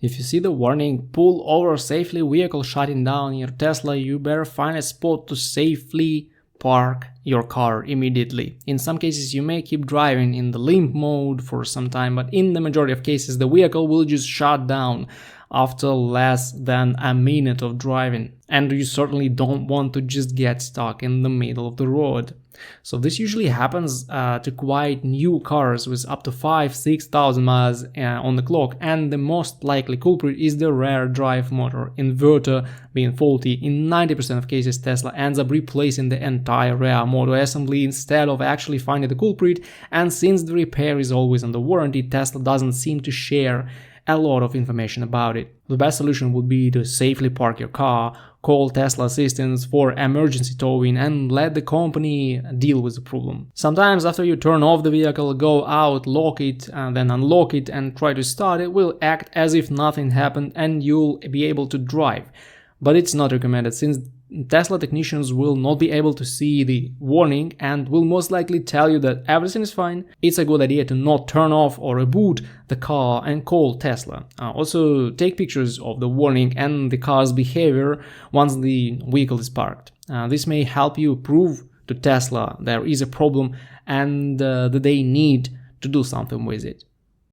If you see the warning, pull over safely, vehicle shutting down your Tesla, you better find a spot to safely park your car immediately. In some cases, you may keep driving in the limp mode for some time, but in the majority of cases, the vehicle will just shut down after less than a minute of driving. And you certainly don't want to just get stuck in the middle of the road. So this usually happens to quite new cars with up to 5,000–6,000 miles on the clock, and the most likely culprit is the rear drive motor inverter being faulty. In 90% of cases, Tesla ends up replacing the entire rear motor assembly instead of actually finding the culprit, and since the repair is always under warranty, Tesla doesn't seem to share a lot of information about it. The best solution would be to safely park your car, call Tesla assistance for emergency towing, and let the company deal with the problem. Sometimes after you turn off the vehicle, go out, lock it, and then unlock it and try to start, it will act as if nothing happened and you'll be able to drive. But it's not recommended, since Tesla technicians will not be able to see the warning and will most likely tell you that everything is fine. It's a good idea to not turn off or reboot the car and call Tesla. Also, take pictures of the warning and the car's behavior once the vehicle is parked. This may help you prove to Tesla there is a problem and that they need to do something with it.